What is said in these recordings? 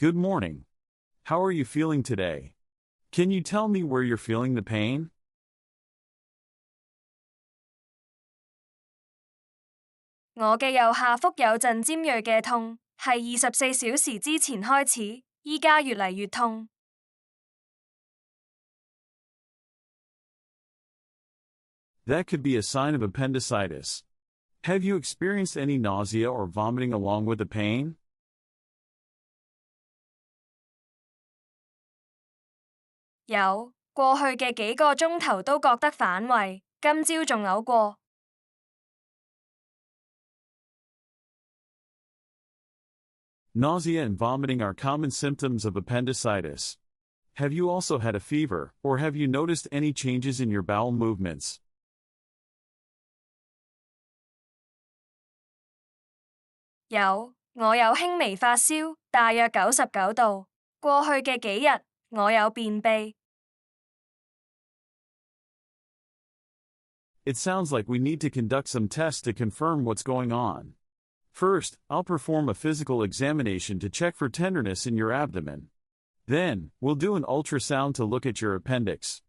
Good morning. How are you feeling today? Can you tell me where you're feeling the pain? 我嘅右下腹有陣尖鋭嘅痛，係24小時之前開始，依家越嚟越痛。That could be a sign of appendicitis. Have you experienced any nausea or vomiting along with the pain? 有，過去嘅幾個鐘頭都覺得反胃，今朝仲嘔過。Nausea and vomiting are common symptoms of appendicitis. Have you also had a fever, or have you noticed any changes in your bowel movements? 有，我有輕微發燒，大約99度。過去嘅幾日，我有便秘。It sounds like we need to conduct some tests to confirm what's going on. First, I'll perform a physical examination to check for tenderness in your abdomen. Then, we'll do an ultrasound to look at your appendix.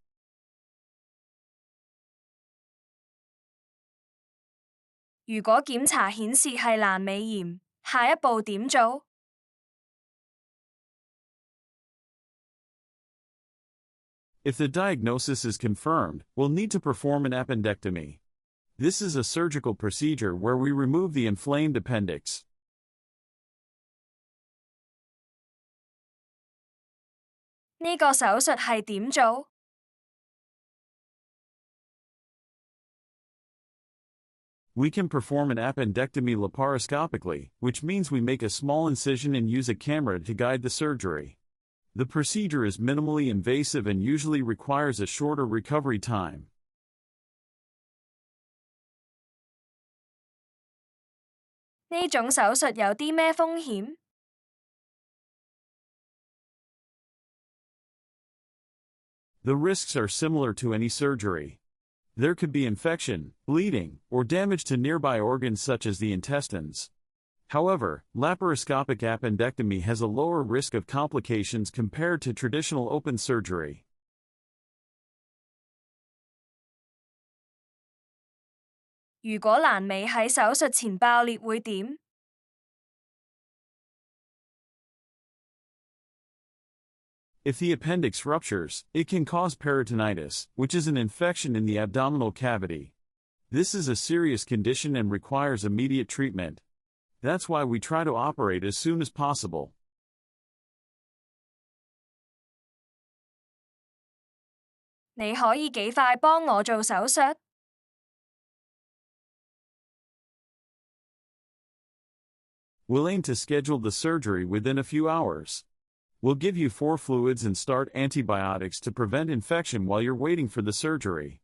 如果檢查顯示係闌尾炎，下一步點做？ If the diagnosis is confirmed, we'll need to perform an appendectomy. This is a surgical procedure where we remove the inflamed appendix. 呢個手術係點做？ We can perform an appendectomy laparoscopically, which means we make a small incision and use a camera to guide the surgery. The procedure is minimally invasive and usually requires a shorter recovery time. 呢種手術有啲咩風險？ The risks are similar to any surgery. There could be infection, bleeding, or damage to nearby organs such as the intestines. However, laparoscopic appendectomy has a lower risk of complications compared to traditional open surgery. 如果闌尾喺手術前爆裂會點？ If the appendix ruptures, it can cause peritonitis, which is an infection in the abdominal cavity. This is a serious condition and requires immediate treatment. That's why we try to operate as soon as possible. 你可以幾快幫我做手術？ We'll aim to schedule the surgery within a few hours. We'll give you 4 fluids and start antibiotics to prevent infection while you're waiting for the surgery.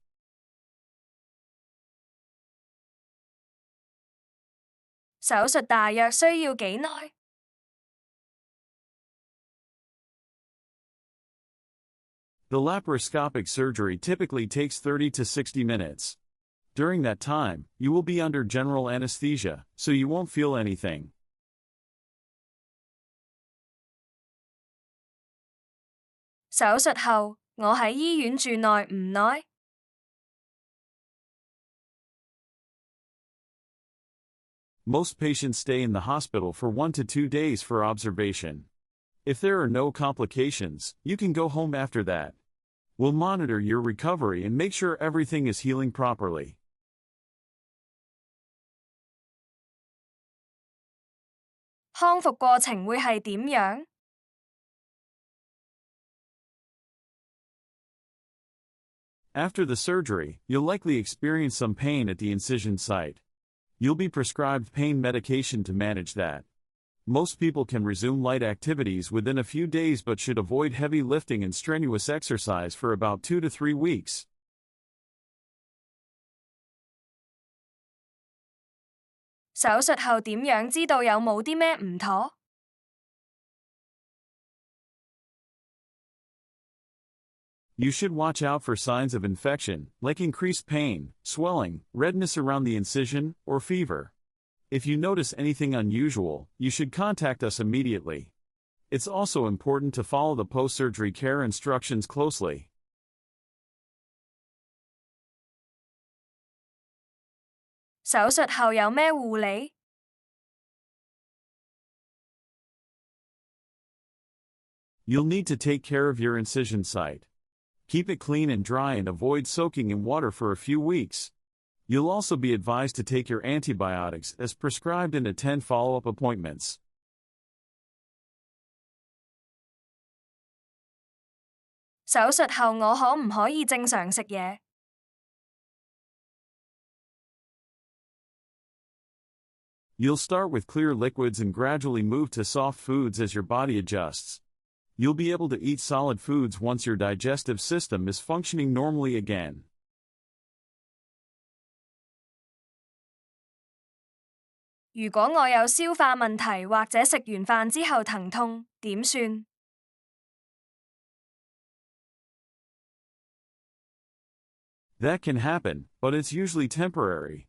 手術大約需要幾耐？ The laparoscopic surgery typically takes 30 to 60 minutes. During that time, you will be under general anesthesia, so you won't feel anything. 手術後，我喺醫院住耐唔耐？ Most patients stay in the hospital for 1 to 2 days for observation. If there are no complications, you can go home after that. We'll monitor your recovery and make sure everything is healing properly. 康復過程會係點樣？ After the surgery, you'll likely experience some pain at the incision site. You'll be prescribed pain medication to manage that. Most people can resume light activities within a few days but should avoid heavy lifting and strenuous exercise for about 2 to 3 weeks. 手術後點樣知道有冇啲咩唔妥？ You should watch out for signs of infection, like increased pain, swelling, redness around the incision, or fever. If you notice anything unusual, you should contact us immediately. It's also important to follow the post-surgery care instructions closely. 手術後有咩護理？ You'll need to take care of your incision site. Keep it clean and dry and avoid soaking in water for a few weeks. You'll also be advised to take your antibiotics as prescribed and attend follow-up appointments. 手術後我可唔可以正常食嘢？ You'll start with clear liquids and gradually move to soft foods as your body adjusts. You'll be able to eat solid foods once your digestive system is functioning normally again. 如果我有消化問題或者食完飯之後疼痛，點算？ That can happen, but it's usually temporary.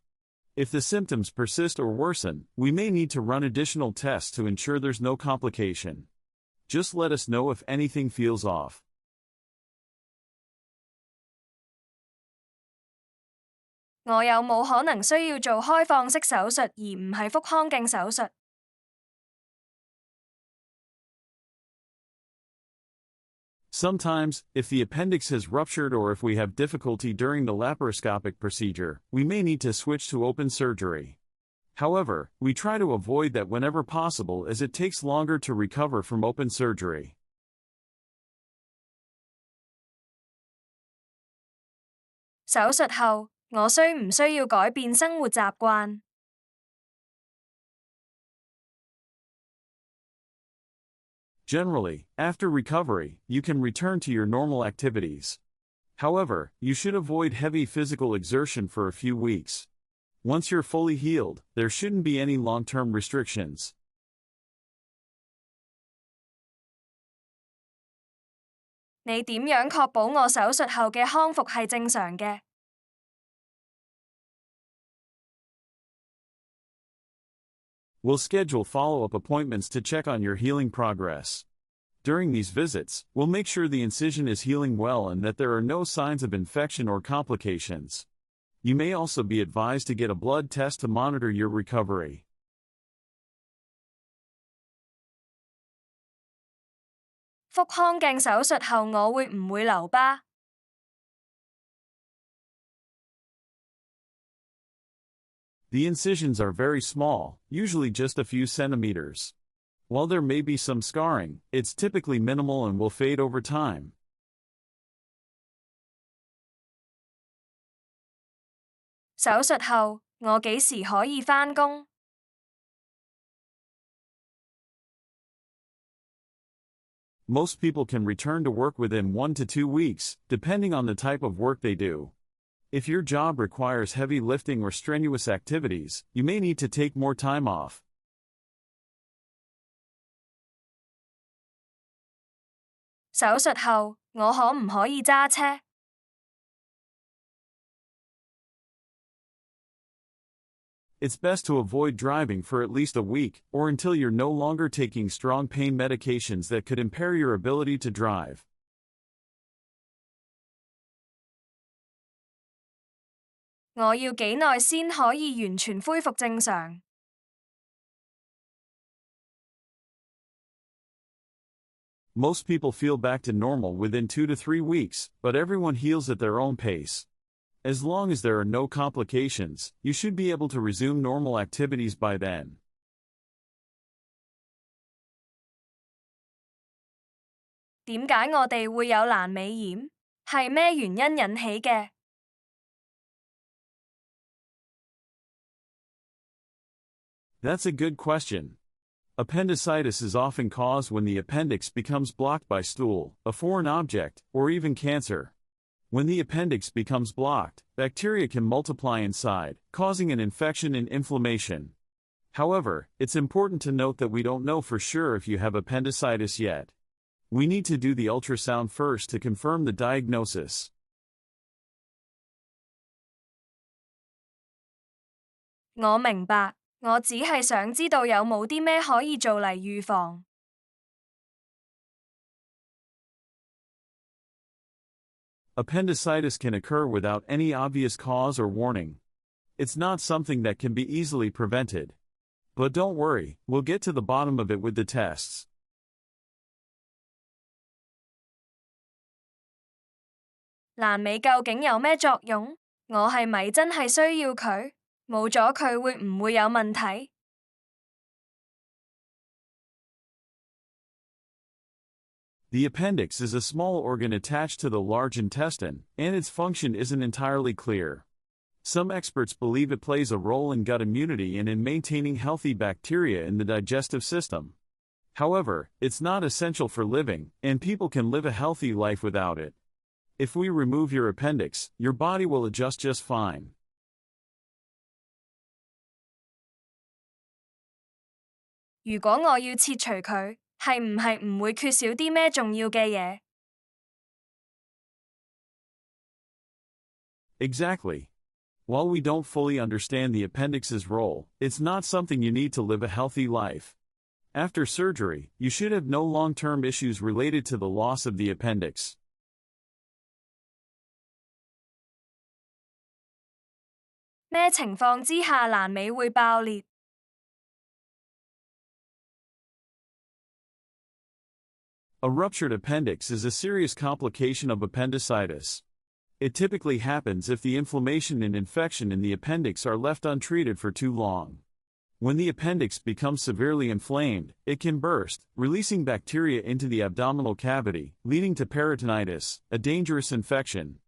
If the symptoms persist or worsen, we may need to run additional tests to ensure there's no complication. Just let us know if anything feels off. 我有冇可能需要做開放式手術而唔係腹腔鏡手術？ Sometimes, if the appendix has ruptured or if we have difficulty during the laparoscopic procedure, we may need to switch to open surgery. However, we try to avoid that whenever possible as it takes longer to recover from open surgery. 手術後，我需唔需要改變生活習慣？ Generally, after recovery, you can return to your normal activities. However, you should avoid heavy physical exertion for a few weeks. Once you're fully healed, there shouldn't be any long-term restrictions. 你點樣確保我手術後嘅康復係正常嘅？ We'll schedule follow-up appointments to check on your healing progress. During these visits, we'll make sure the incision is healing well and that there are no signs of infection or complications. You may also be advised to get a blood test to monitor your recovery. 腹腔鏡手術後我會唔會留疤？ The incisions are very small, usually just a few centimeters. While there may be some scarring, it's typically minimal and will fade over time. 手術後，我幾時可以返工？ Most people can return to work within 1 to 2 weeks, depending on the type of work they do. If your job requires heavy lifting or strenuous activities, you may need to take more time off. 手術後，我可唔可以揸車？ It's best to avoid driving for at least a week, or until you're no longer taking strong pain medications that could impair your ability to drive. 我要幾耐先可以完全恢復正常？ Most people feel back to normal within 2 to 3 weeks, but everyone heals at their own pace. As long as there are no complications, you should be able to resume normal activities by then. 點解我哋會有闌尾炎？係咩原因引起嘅？ That's a good question. Appendicitis is often caused when the appendix becomes blocked by stool, a foreign object, or even cancer. When the appendix becomes blocked, bacteria can multiply inside, causing an infection and inflammation. However, it's important to note that we don't know for sure if you have appendicitis yet. We need to do the ultrasound first to confirm the diagnosis. 我明白，我只係想知道有冇啲咩可以做嚟預防。Appendicitis can occur without any obvious cause or warning. It's not something that can be easily prevented. But don't worry, we'll get to the bottom of it with the tests. 闌尾究竟有咩作用？我係咪真係需要佢？冇咗佢會唔會有問題？ The appendix is a small organ attached to the large intestine, and its function isn't entirely clear. Some experts believe it plays a role in gut immunity and in maintaining healthy bacteria in the digestive system. However, it's not essential for living, and people can live a healthy life without it. If we remove your appendix, your body will adjust just fine. 如果我要切除佢，係唔係唔會缺少啲咩重要嘅嘢？ Exactly. While we don't fully understand the appendix's role, it's not something you need to live a healthy life. After surgery, you should have no long-term issues related to the loss of the appendix. 咩情況之下闌尾會爆裂？ A ruptured appendix is a serious complication of appendicitis. It typically happens if the inflammation and infection in the appendix are left untreated for too long. When the appendix becomes severely inflamed, it can burst, releasing bacteria into the abdominal cavity, leading to peritonitis, a dangerous infection.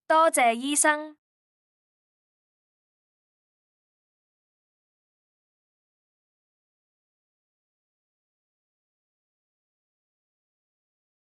多謝醫生。